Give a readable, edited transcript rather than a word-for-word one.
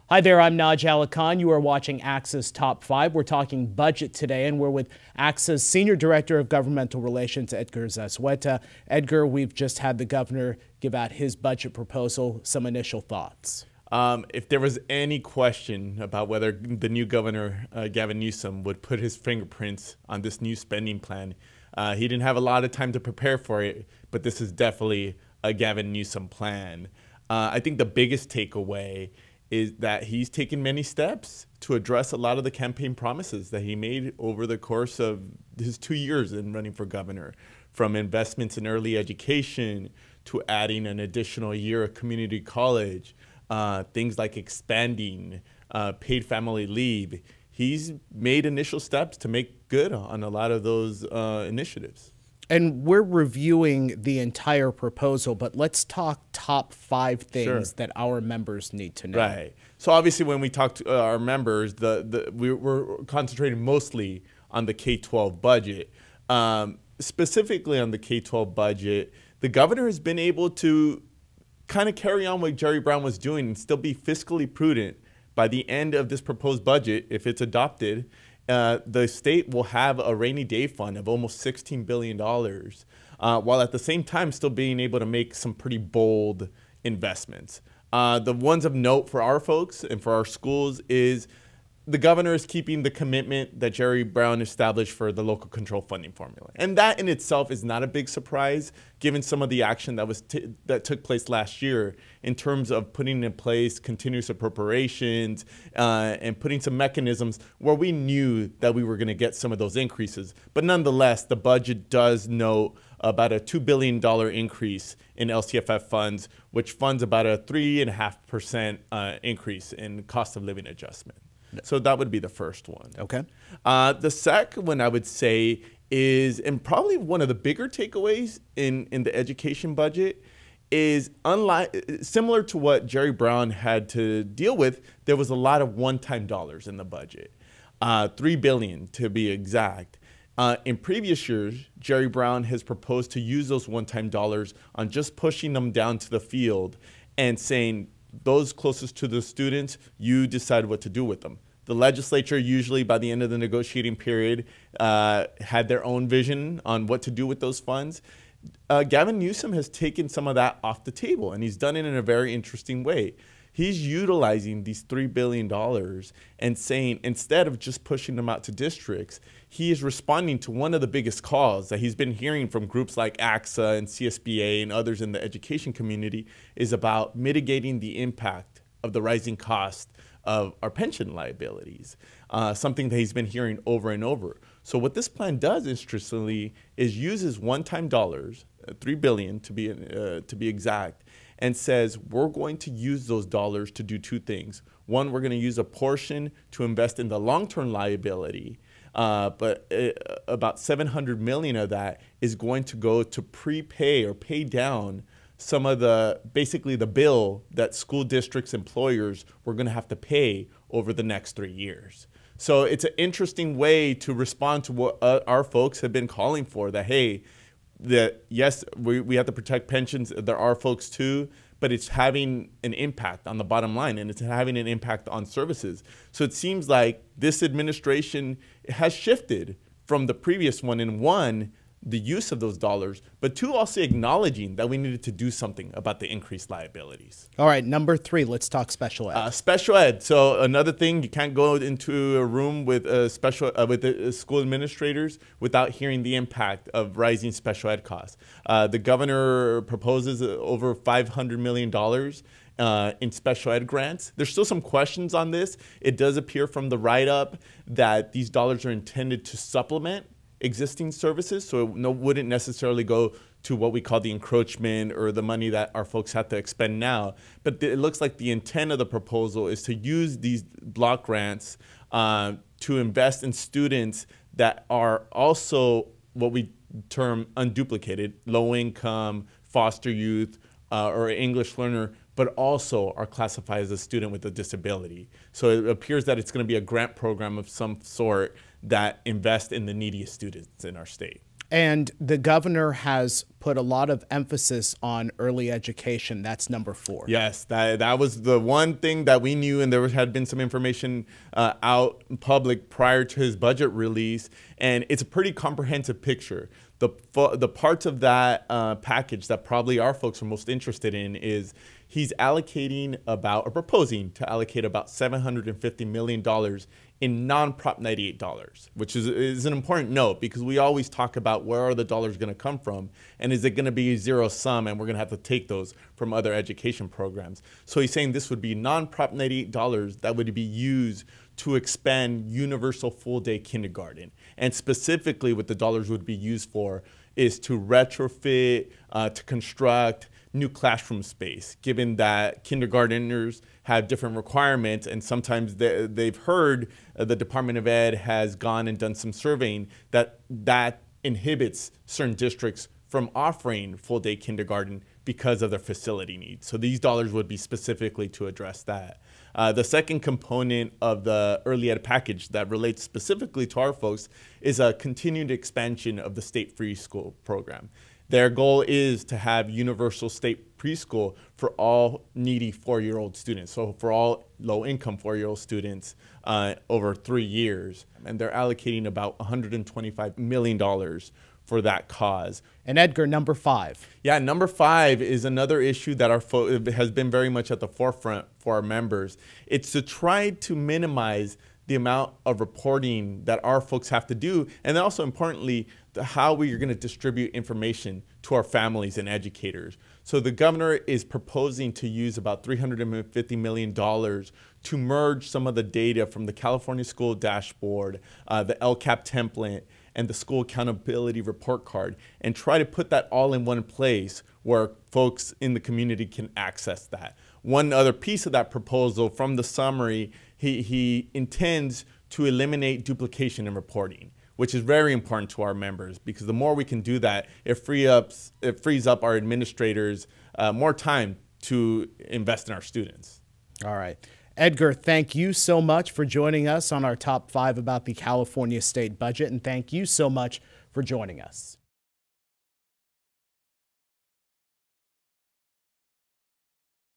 Hi there, I'm Naj Khan. You are watching ACSA's Top 5. We're talking budget today, and we're with ACSA's Senior Director of Governmental Relations, Edgar Zazueta. Edgar, we've just had the governor give out his budget proposal. Some initial thoughts. If there was any question about whether the new governor, Gavin Newsom, would put his fingerprints on this new spending plan, he didn't have a lot of time to prepare for it, but this is definitely a Gavin Newsom plan. I think the biggest takeaway is that he's taken many steps to address a lot of the campaign promises that he made over the course of his 2 years in running for governor, from investments in early education to adding an additional year of community college, things like expanding paid family leave. He's made initial steps to make good on a lot of those initiatives. And we're reviewing the entire proposal, but let's talk top 5 things that our members need to know. Right. So obviously when we talk to our members, we're concentrating mostly on the K-12 budget. Specifically on the K-12 budget, the governor has been able to kind of carry on what Jerry Brown was doing and still be fiscally prudent. By the end of this proposed budget, if it's adopted, the state will have a rainy day fund of almost $16 billion, while at the same time still being able to make some pretty bold investments. The ones of note for our folks and for our schools is the governor is keeping the commitment that Jerry Brown established for the local control funding formula. And that in itself is not a big surprise, given some of the action that took place last year in terms of putting in place continuous appropriations and putting some mechanisms where we knew that we were going to get some of those increases. But nonetheless, the budget does note about a $2 billion increase in LCFF funds, which funds about a 3.5% increase in cost of living adjustment. So that would be the first one. Okay. The second one I would say is, and probably one of the bigger takeaways in the education budget, is similar to what Jerry Brown had to deal with, there was a lot of one-time dollars in the budget, $3 billion to be exact. In previous years, Jerry Brown has proposed to use those one-time dollars on just pushing them down to the field and saying, those closest to the students, you decide what to do with them. The legislature usually by the end of the negotiating period had their own vision on what to do with those funds. Gavin Newsom has taken some of that off the table, and he's done it in a very interesting way. He's utilizing these $3 billion and saying, instead of just pushing them out to districts, he is responding to one of the biggest calls that he's been hearing from groups like ACSA and CSBA and others in the education community, is about mitigating the impact of the rising cost of our pension liabilities, something that he's been hearing over and over. So what this plan does, interestingly, is uses one-time dollars, $3 billion to be exact, and says we're going to use those dollars to do 2 things. One, we're going to use a portion to invest in the long-term liability, but about $700 million of that is going to go to prepay or pay down some of basically the bill that school districts, employers were going to have to pay over the next 3 years. So it's an interesting way to respond to what our folks have been calling for, that, hey, yes, we have to protect pensions. There are folks too, but it's having an impact on the bottom line, and it's having an impact on services. So it seems like this administration has shifted from the previous one, in one, the use of those dollars, but 2, also acknowledging that we needed to do something about the increased liabilities. All right, number 3, let's talk special ed. Special ed. So another thing, you can't go into a room with school administrators without hearing the impact of rising special ed costs. The governor proposes over $500 million in special ed grants. There's still some questions on this. It does appear from the write-up that these dollars are intended to supplement existing services, so it wouldn't necessarily go to what we call the encroachment or the money that our folks have to expend now. But it looks like the intent of the proposal is to use these block grants to invest in students that are also what we term unduplicated, low income, foster youth, or English learner, but also are classified as a student with a disability. So it appears that it's going to be a grant program of some sort that invest in the neediest students in our state. And the governor has put a lot of emphasis on early education. That's number 4. Yes, that was the one thing that we knew, and there had been some information out in public prior to his budget release, and it's a pretty comprehensive picture. The parts of that package that probably our folks are most interested in is he's allocating about, or proposing to allocate about $750 million in non-Prop 98 dollars, which is an important note because we always talk about where are the dollars going to come from, and is it going to be zero sum, and we're going to have to take those from other education programs. So he's saying this would be non-Prop 98 dollars that would be used to expand universal full-day kindergarten. And specifically what the dollars would be used for is to retrofit, to construct new classroom space, given that kindergarteners have different requirements, and sometimes they've heard the Department of Ed has gone and done some surveying that inhibits certain districts from offering full-day kindergarten because of their facility needs. So these dollars would be specifically to address that. The second component of the early ed package that relates specifically to our folks is a continued expansion of the state free school program. Their goal is to have universal state preschool for all needy 4-year-old students, so for all low-income 4-year-old students over 3 years. And they're allocating about $125 million for that cause. And Edgar, number 5. Yeah, number 5 is another issue that has been very much at the forefront for our members. It's to try to minimize the amount of reporting that our folks have to do, and then also importantly, how we are going to distribute information to our families and educators. So the governor is proposing to use about $350 million to merge some of the data from the California School Dashboard, the LCAP template, and the School Accountability Report Card, and try to put that all in one place where folks in the community can access that. One other piece of that proposal from the summary, he intends to eliminate duplication in reporting, which is very important to our members, because the more we can do that, it frees up our administrators more time to invest in our students. All right. Edgar, thank you so much for joining us on our top 5 about the California state budget, and thank you so much for joining us.